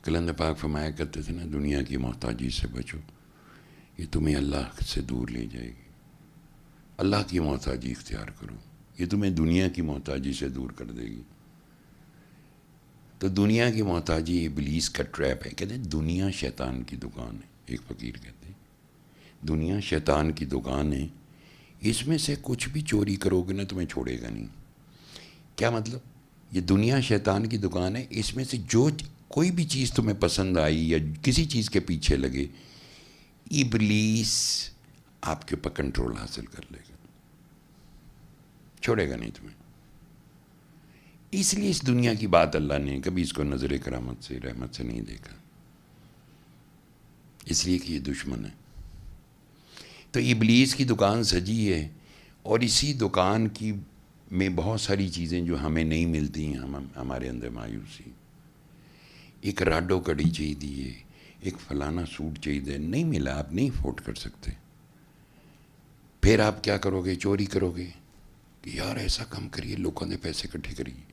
کلندر پاک فرمایا کرتے تھے نا، دنیا کی محتاجی سے بچو، یہ تمہیں اللہ سے دور لے جائے گی. اللہ کی محتاجی اختیار کرو، یہ تمہیں دنیا کی محتاجی سے دور کر دے گی. تو دنیا کی محتاجی ابلیس کا ٹریپ ہے. کہتے ہیں دنیا شیطان کی دکان ہے. ایک فقیر کہتے ہیں دنیا شیطان کی دکان ہے، اس میں سے کچھ بھی چوری کرو گے نا تمہیں چھوڑے گا نہیں. کیا مطلب؟ یہ دنیا شیطان کی دکان ہے، اس میں سے جو کوئی بھی چیز تمہیں پسند آئی یا کسی چیز کے پیچھے لگے، ابلیس آپ کے اوپر کنٹرول حاصل کر لے گا، چھوڑے گا نہیں تمہیں. اس لیے اس دنیا کی بات اللہ نے کبھی اس کو نظر کرامت سے رحمت سے نہیں دیکھا، اس لیے کہ یہ دشمن ہے. تو ابلیس کی دکان سجی ہے، اور اسی دکان کی میں بہت ساری چیزیں جو ہمیں نہیں ملتی ہیں، ہمارے اندر مایوسی. ایک راڈو کڑی چاہیے، ایک فلانا سوٹ چاہیے، نہیں ملا، آپ نہیں افورڈ کر سکتے. پھر آپ کیا کرو گے؟ چوری کرو گے کہ یار ایسا کام کریے، لوگوں نے پیسے اکٹھے کریے،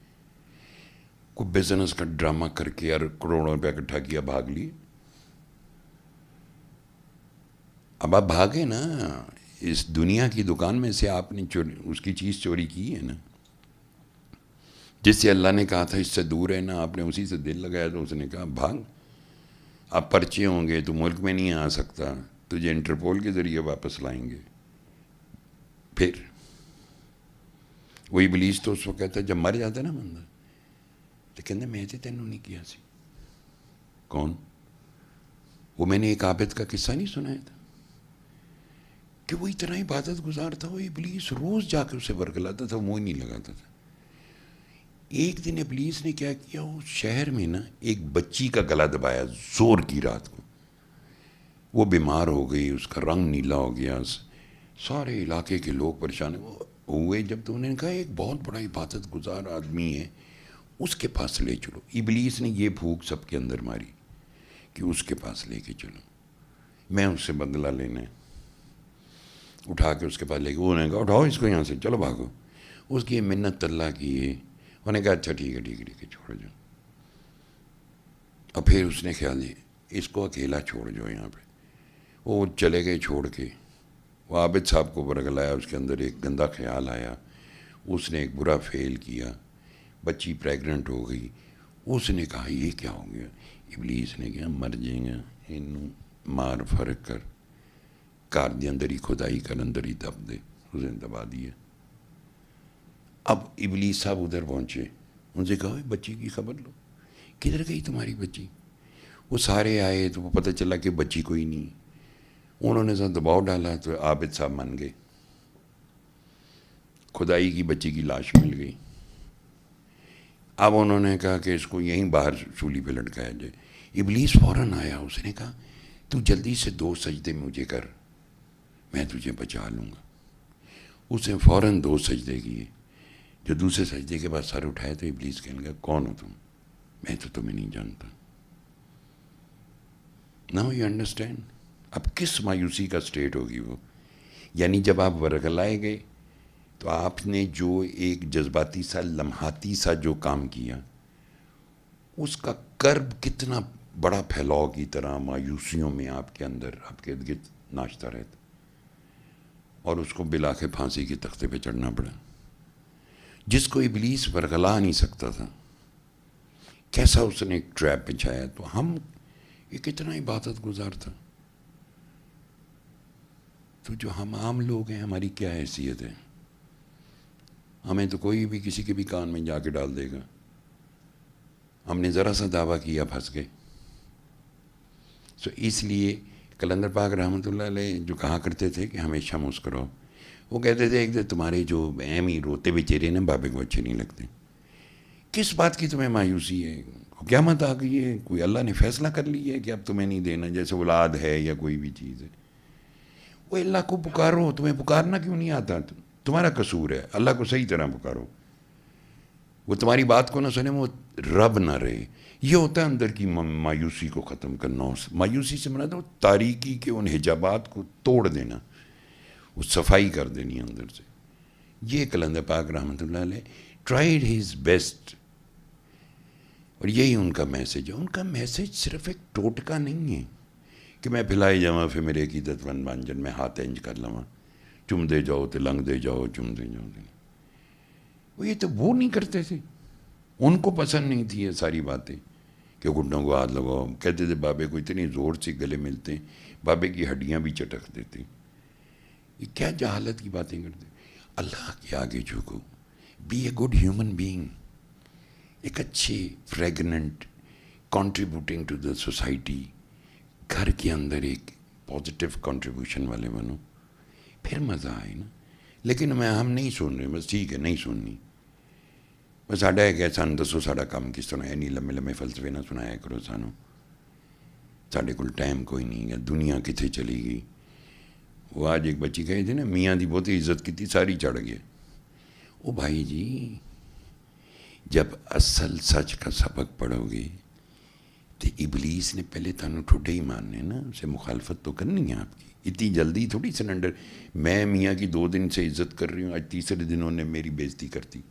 کوئی بزنس کا ڈرامہ کر کے یار کروڑوں روپیہ اکٹھا کیا، بھاگ لیے. اب آپ بھاگے نا، اس دنیا کی دکان میں سے آپ نے اس کی چیز چوری کی ہے نا، جس سے اللہ نے کہا تھا اس سے دور ہے نا، آپ نے اسی سے دل لگایا تو اس نے کہا بھاگ. اب پرچے ہوں گے تو ملک میں نہیں آ سکتا، تجھے انٹرپول کے ذریعے واپس لائیں گے. پھر وہ ابلیس تو اس وقت کہتا ہے جب مر جاتا ہے نا بندہ تو کہتے میں تو تینوں نہیں کیا سی. کون؟ وہ میں نے ایک عابد کا قصہ نہیں سنایا تھا کہ وہ اتنا عبادت گزار تھا، وہ ابلیس روز جا کے اسے ورگلاتا تھا، منہ ہی نہیں لگاتا تھا. ایک دن ابلیس نے کیا کیا، اس شہر میں نا ایک بچی کا گلا دبایا زور کی رات کو. وہ بیمار ہو گئی، اس کا رنگ نیلا ہو گیا، سارے علاقے کے لوگ پریشان ہوئے. جب تو انہوں نے کہا ایک بہت بڑا عبادت گزار آدمی ہے، اس کے پاس لے چلو. ابلیس نے یہ بھوک سب کے اندر ماری کہ اس کے پاس لے کے چلو، میں اس سے بدلہ لینا ہے. اٹھا کے اس کے پاس لے کے انہوں نے کہا اٹھاؤ اس کو یہاں سے، چلو بھاگو. اس کی منت اللہ کی ہے. انہوں نے کہا اچھا ٹھیک ہے ٹھیک ہے ٹھیک ہے، چھوڑ جاؤ. اور پھر اس نے خیال دیا اس کو اکیلا چھوڑ جاؤ یہاں پہ. وہ چلے گئے چھوڑ کے. وہ عابد صاحب کو برگلایا، اس کے اندر ایک گندا خیال آیا، اس نے ایک برا فیل کیا، بچی پریگننٹ ہو گئی. اس نے کہا یہ کیا ہو گیا؟ ابلیس نے کہا مر جائیں گا، انہوں مار فرق کر کار دے اندر ہی کھدائی کر اندر ہی دب دے. اس نے دبا دیا. اب ابلیس صاحب ادھر پہنچے، ان سے کہا بچی کی خبر لو، کدھر گئی تمہاری بچی؟ وہ سارے آئے تو وہ پتہ چلا کہ بچی کوئی نہیں. انہوں نے سب دباؤ ڈالا تو عابد صاحب مان گئے. کھدائی کی بچی کی لاش مل گئی. اب انہوں نے کہا کہ اس کو یہیں باہر سولی پہ لٹکایا جائے. ابلیس فوراً آیا، اس نے کہا تو جلدی سے 2 سجدے مجھے کر، میں تجھے بچا لوں گا. اس نے فوراً 2 سجدے کیے. جو دوسرے سجدے کے بعد سر اٹھایا تو ابلیس کہنے لگا کون ہو تم؟ میں تو تمہیں نہیں جانتا. ناؤ یو انڈرسٹینڈ اب کس مایوسی کا سٹیٹ ہوگی وہ. یعنی جب آپ ورگلائے گئے تو آپ نے جو ایک جذباتی سا لمحاتی سا جو کام کیا، اس کا کرب کتنا بڑا پھیلاؤ کی طرح مایوسیوں میں آپ کے اندر آپ کے ارد گرد ناچتا رہتا، اور اس کو بلا کے پھانسی کے تختے پہ چڑھنا پڑا. جس کو ابلیس ورگلا نہیں سکتا تھا، کیسا اس نے ایک ٹریپ بچھایا. تو ہم یہ کتنا عبادت گزار تھا، تو جو ہم عام لوگ ہیں ہماری کیا حیثیت ہے؟ ہمیں تو کوئی بھی کسی کے بھی کان میں جا کے ڈال دے گا. ہم نے ذرا سا دعویٰ کیا پھنس گئے. سو اس لیے کلندر پاک رحمۃ اللہ علیہ جو کہا کرتے تھے کہ ہمیشہ مسکراؤ. وہ کہتے تھے ایک دن تمہارے جو اہم ہی روتے ہوئے چہرے نا بابے کو اچھے نہیں لگتے. کس بات کی تمہیں مایوسی ہے؟ قیامت آ گئی ہے، کوئی اللہ نے فیصلہ کر لی ہے کہ اب تمہیں نہیں دینا، جیسے اولاد ہے یا کوئی بھی چیز ہے. وہ اللہ کو پکارو، تمہیں پکارنا کیوں نہیں آتا؟ تمہارا قصور ہے، اللہ کو صحیح طرح پکارو. وہ تمہاری بات کو نہ سنے، وہ رب نہ رہے. یہ ہوتا ہے اندر کی مایوسی کو ختم کرنا. مایوسی سے مراد وہ تاریکی کے ان حجابات کو توڑ دینا، وہ صفائی کر دینی اندر سے. یہ کلندر پاک رحمۃ اللہ علیہ ٹرائیڈ ہز بیسٹ اور یہی ان کا میسج ہے. ان کا میسج صرف ایک ٹوٹکا نہیں ہے کہ میں پھیلائی جاواں پھر میرے عقیدت ون بن جن میں ہاتھ انج کر لواں چم دے جاؤ تو لنگ دے جاؤ چم دے جاؤ. وہ یہ تو وہ نہیں کرتے تھے. ان کو پسند نہیں تھی یہ ساری باتیں کہ گھٹنوں کو ہاتھ لگاؤ. کہتے تھے بابے کو اتنی زور سے گلے ملتے ہیں بابے کی ہڈیاں بھی چٹک دیتے. یہ کیا جہالت کی باتیں کرتے. اللہ کے آگے جھکو. Be a good human being. ایک اچھے فریگننٹ کنٹریبیوٹنگ ٹو دا سوسائٹی. گھر کے اندر ایک پازیٹیو کنٹریبیوشن والے بنو پھر مزہ آئے نا. لیکن ہم نہیں سن رہے. بس ٹھیک ہے نہیں سننی. بس ساڈا ہے کہ سان دسو ساڈا کام کس طرح ہے. نہیں لمے لمے فلسفے نہ سنایا کرو سانو. ساڈے کول ٹائم کوئی نہیں ہے. دنیا کتنے چلی گئی. وہ آج ایک بچی کہی تھی نا میاں دی بہت عزت کی تھی ساری چڑھ گئے. او بھائی جی جب اصل سچ کا سبق پڑھو گے تو ابلیس نے پہلے تانوں ٹھڈے ہی ماننے نا. اسے مخالفت تو کرنی ہے آپ کی. اتنی جلدی تھوڑی سرنڈر. میں میاں کی 2 دن سے عزت کر رہی ہوں. آج تیسرے دن انہوں نے میری بےزتی کرتی.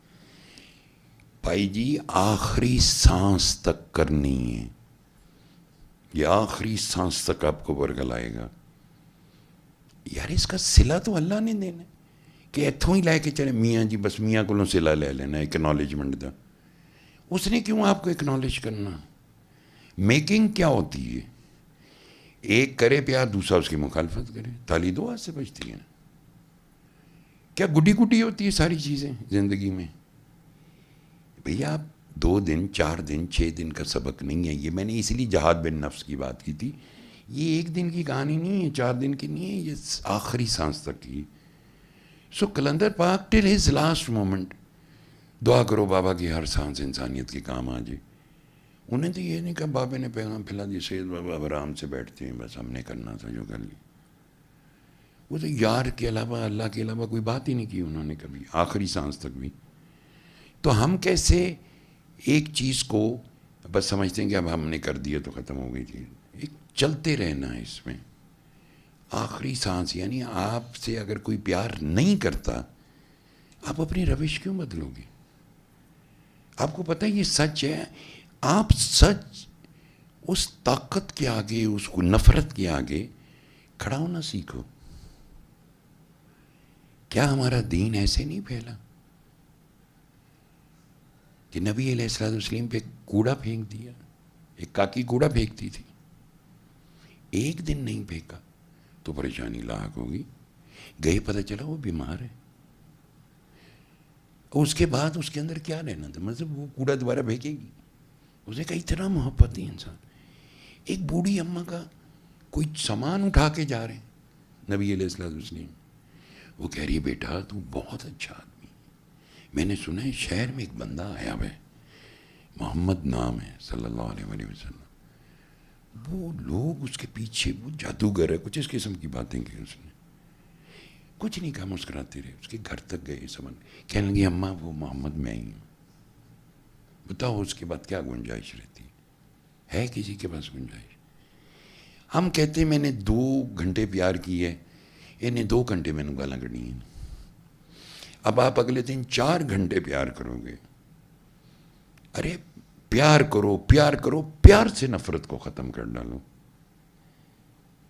بھائی جی آخری سانس تک کرنی ہے. یہ آخری سانس تک آپ کو ورگلائے گا. یار اس کا صلہ تو اللہ نے دینا کہ اتوں ہی لے کے چلے. میاں جی بس میاں کو صلہ لے لینا اکنالجمنٹ دا. اس نے کیوں آپ کو اکنالج کرنا. میکنگ کیا ہوتی ہے. ایک کرے پیار دوسرا اس کی مخالفت کرے. تالی 2 ہاتھ سے بجتی ہے. کیا گڈی گڈی ہوتی ہے ساری چیزیں زندگی میں. بھیا آپ 2 دن 4 دن 6 دن کا سبق نہیں ہے. یہ میں نے اسی لیے جہاد بن نفس کی بات کی تھی. یہ 1 دن کی کہانی نہیں ہے 4 دن کی نہیں ہے. یہ آخری سانس تک کی. سو کلندر پاک ٹل ہز لاسٹ مومنٹ دعا کرو بابا کی ہر سانس انسانیت کے کام آ جائے. انہیں تو یہ نہیں کہا بابے نے پیغام پھیلا دیا سید بابا آرام سے بیٹھتے ہیں بس ہم نے کرنا تھا جو کر لیا. وہ تو یار کے علاوہ اللہ کے علاوہ کوئی بات ہی نہیں کی انہوں نے کبھی آخری سانس تک بھی. تو ہم کیسے ایک چیز کو بس سمجھتے ہیں کہ اب ہم نے کر دیا تو ختم ہو گئی چیز. ایک چلتے رہنا ہے اس میں. آخری سانس یعنی آپ سے اگر کوئی پیار نہیں کرتا آپ اپنی روش کیوں بدلو گے. آپ کو پتہ ہے یہ سچ ہے. آپ سچ اس طاقت کے آگے اس کو نفرت کے آگے کھڑا ہونا سیکھو. کیا ہمارا دین ایسے نہیں پھیلا کہ نبی علیہ السلام وسلم پہ کوڑا پھینک دیا. ایک کاکی کوڑا پھینکتی تھی. 1 دن نہیں پھینکا تو پریشانی لاحق ہوگی. گئے پتہ چلا وہ بیمار ہے. اس کے بعد اس کے اندر کیا لینا تھا. مطلب وہ کوڑا دوبارہ پھینکے گی. اسے کا اتنا محبت ہے انسان. ایک بوڑھی اماں کا کوئی سامان اٹھا کے جا رہے ہیں نبی علیہ السلام وسلم. وہ کہہ رہی ہے بیٹا تو بہت اچھا آدمی. میں نے سنا ہے شہر میں ایک بندہ آیا ہے محمد نام ہے صلی اللہ علیہ وسلم. وہ لوگ اس کے پیچھے وہ جادوگر ہے کچھ اس قسم کی باتیں کی. اس نے کچھ نہیں کہا مسکراتے رہے. اس کے گھر تک گئے سمجھ کہنے لگی اماں وہ محمد میں ہی ہوں. بتاؤ اس کے بعد کیا گنجائش رہتی ہے کسی کے پاس گنجائش. ہم کہتے ہیں میں نے 2 گھنٹے پیار کی ہے انہیں 2 گھنٹے میں نے گالاں کڑی ہیں. اب آپ اگلے دن 4 گھنٹے پیار کرو گے. ارے پیار کرو پیار کرو. پیار سے نفرت کو ختم کر ڈالو.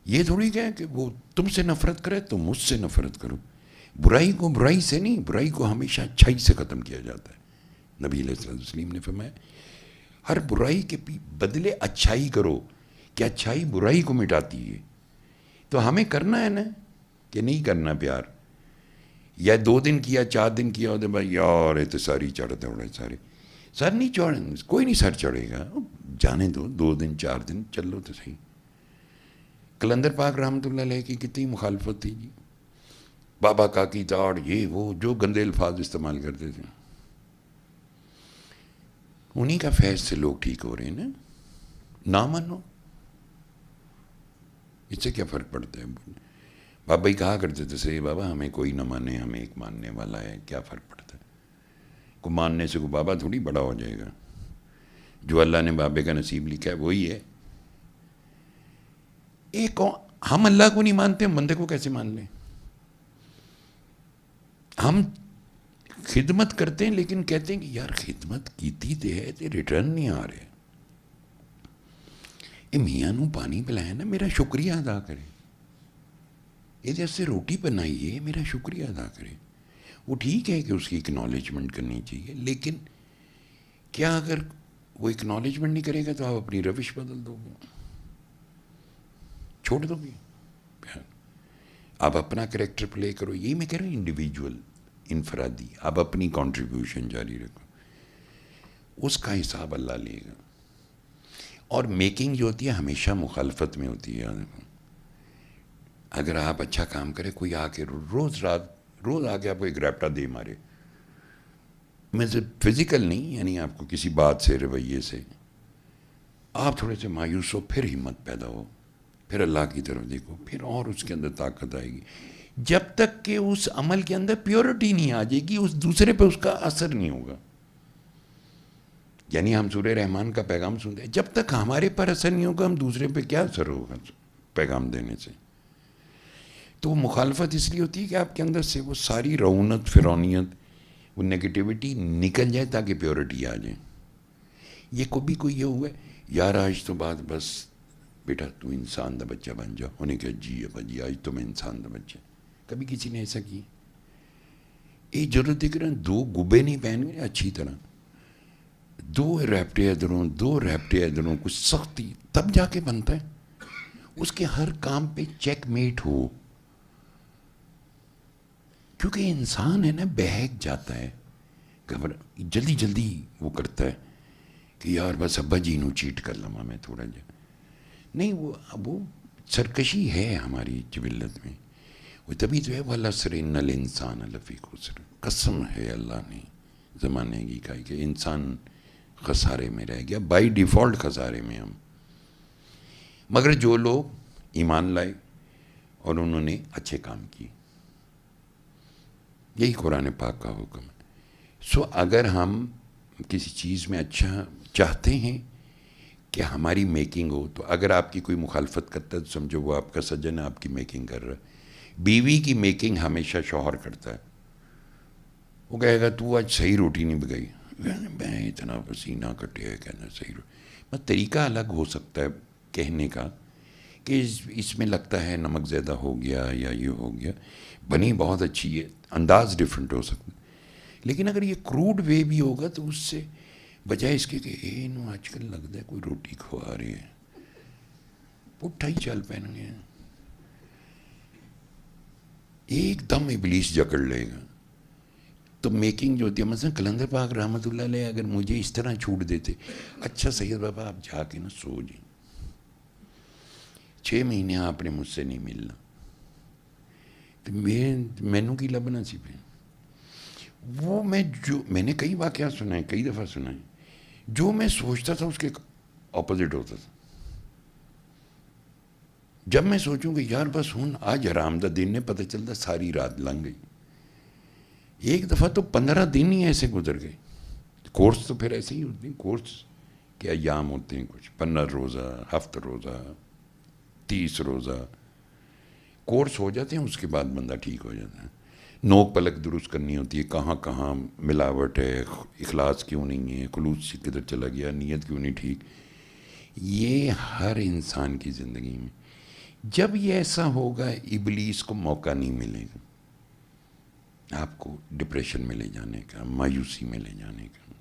یہ تھوڑی کہ وہ تم سے نفرت کرے تو مجھ سے نفرت کرو. برائی کو برائی سے نہیں برائی کو ہمیشہ اچھائی سے ختم کیا جاتا ہے. نبی علیہ السلام وسلم نے فرمایا ہر برائی کے بدلے اچھائی کرو کہ اچھائی برائی کو مٹاتی ہے. تو ہمیں کرنا ہے نا کہ نہیں کرنا پیار. یا 2 دن کیا 4 دن کیا ہوتے بھائی یار تو ساری چڑھتے ہوڑے سارے. سر نہیں چڑھیں کوئی نہیں سر چڑھے گا. جانے دو 2 دن 4 دن چل لو تو صحیح. کلندر پاک رحمۃ اللہ علیہ کی کتنی مخالفت تھی جی. بابا کاکی تاڑ یہ وہ جو گندے الفاظ استعمال کرتے تھے. انہی کا فیض سے لوگ ٹھیک ہو رہے ہیں نا. نہ مانو اس سے کیا فرق پڑتا ہے. بابا ہی کہا کرتے تھے صحیح بابا ہمیں کوئی نہ مانے ہمیں ایک ماننے والا ہے. کیا فرق پڑتا ہے. کو ماننے سے کو بابا تھوڑی بڑا ہو جائے گا. جو اللہ نے بابے کا نصیب لکھا ہے وہی ہے. ایک ہم اللہ کو نہیں مانتے ہم بندے کو کیسے مان لیں. خدمت کرتے ہیں لیکن کہتے ہیں کہ یار خدمت کیتی تے ہے تے ریٹرن نہیں آ رہے. اے میاں نو پانی پلایا نا, میرا شکریہ ادا کرے. یہ جیسے روٹی بنائیے, میرا شکریہ ادا کرے. وہ ٹھیک ہے کہ اس کی اکنالجمنٹ کرنی چاہیے, لیکن کیا اگر وہ اکنالجمنٹ نہیں کرے گا تو آپ اپنی روش بدل دو گے, چھوڑ دو گے. آپ اپنا کریکٹر پلے کرو. یہی میں کہہ رہا ہوں, انڈیویجول, انفرادی. آپ اپنی کنٹریبیوشن جاری رکھو, اس کا حساب اللہ لے گا. اور میکنگ جو ہوتی ہے ہمیشہ مخالفت میں ہوتی ہے. اگر آپ اچھا کام کریں, کوئی آ کے روز آ کے آپ کو ایک ریپٹا دے مارے, میں سے فزیکل نہیں, یعنی آپ کو کسی بات سے, رویے سے آپ تھوڑے سے مایوس ہو, پھر ہمت پیدا ہو, پھر اللہ کی طرف دیکھو, پھر اور اس کے اندر طاقت آئے گی. جب تک کہ اس عمل کے اندر پیورٹی نہیں آ جائے گی, اس دوسرے پہ اس کا اثر نہیں ہوگا. یعنی ہم سورہ رحمان کا پیغام سنتے ہیں, جب تک ہمارے پر اثر نہیں ہوگا, ہم دوسرے پہ کیا اثر ہوگا پیغام دینے سے. تو وہ مخالفت اس لیے ہوتی ہے کہ آپ کے اندر سے وہ ساری رعونت, فرونیت, وہ نگیٹیوٹی نکل جائے تاکہ پیورٹی آ جائے. یہ کبھی کوئی یہ ہوا ہے یار آج تو بات بس بیٹا تو انسان دا بچہ بن جا, انہیں کہا جی ابا جی آج تو میں انسان دا بچہ. کبھی کسی نے ایسا کیا؟ یہ ضرورت ہے کہ 2 گبے نہیں پہن گئے اچھی طرح, 2 ریپٹے ادھروں کچھ سختی, تب جا کے بنتا ہے. اس کے ہر کام پہ چیک میٹ ہو, کیونکہ انسان ہے نا, بہک جاتا ہے, جلدی وہ کرتا ہے کہ یار بس ابا جی نو چیٹ کر لما میں تھوڑا جا. نہیں, وہ سرکشی ہے ہماری جبلت میں. وہ تبھی تو ہے والعصر ان الانسان لفی خسر. قسم ہے اللہ نے زمانے کی کہا کہ انسان خسارے میں رہ گیا, بائی ڈیفالٹ خسارے میں ہم. مگر جو لوگ ایمان لائے اور انہوں نے اچھے کام کیے, یہی قرآن پاک کا حکم ہے. سو اگر ہم کسی چیز میں اچھا چاہتے ہیں کہ ہماری میکنگ ہو, تو اگر آپ کی کوئی مخالفت کرتا ہے تو سمجھو وہ آپ کا سجن آپ کی میکنگ کر رہا ہے. بیوی کی میکنگ ہمیشہ شوہر کرتا ہے. وہ کہے گا تو آج صحیح روٹی نہیں پکائی, میں اتنا پسینہ کٹے ہے کہنا صحیح روٹی. بس طریقہ الگ ہو سکتا ہے کہنے کا کہ اس میں لگتا ہے نمک زیادہ ہو گیا یا یہ ہو گیا, بنی بہت اچھی ہے, انداز ڈفرینٹ ہو سکتا ہے. لیکن اگر یہ کروڈ وے بھی ہوگا تو اس سے بجائے اس کے کہ نو آج کل لگتا ہے کوئی روٹی کھوا رہی ہے, پٹھا ہی چال پہن گیا, ایک دم ابلیس جکڑ لے گا. تو میکنگ جو ہوتی ہے, مثلا قلندر پاک رحمۃ اللہ علیہ اگر مجھے اس طرح چھوٹ دیتے, اچھا سید بابا آپ جا کے نا سو جائیں, 6 مہینے آپ نے مجھ سے نہیں ملنا, تو مینو کی لب نصیب ہے. وہ میں نے کئی واقعات سنا ہے, کئی دفعہ سنا ہے, جو میں سوچتا تھا اس کے اپوزٹ ہوتا تھا. جب میں سوچوں کہ یار بس ہوں آج حرام دا دن نے, پتہ چلتا ساری رات لنگ گئی. ایک دفعہ تو 15 دن ہی ایسے گزر گئے. کورس تو پھر ایسے ہی ہوتے ہیں, کورس کے ایام ہوتے ہیں کچھ 15 روزہ, 7 روزہ, 30 روزہ کورس ہو جاتے ہیں. اس کے بعد بندہ ٹھیک ہو جاتا ہے. نوک پلک درست کرنی ہوتی ہے, کہاں کہاں ملاوٹ ہے, اخلاص کیوں نہیں ہے, خلوص کدھر چلا گیا, نیت کیوں نہیں ٹھیک. یہ ہر انسان کی زندگی میں جب یہ ایسا ہوگا, ابلیس کو موقع نہیں ملے گا آپ کو ڈپریشن میں لے جانے کا, مایوسی میں لے جانے کا.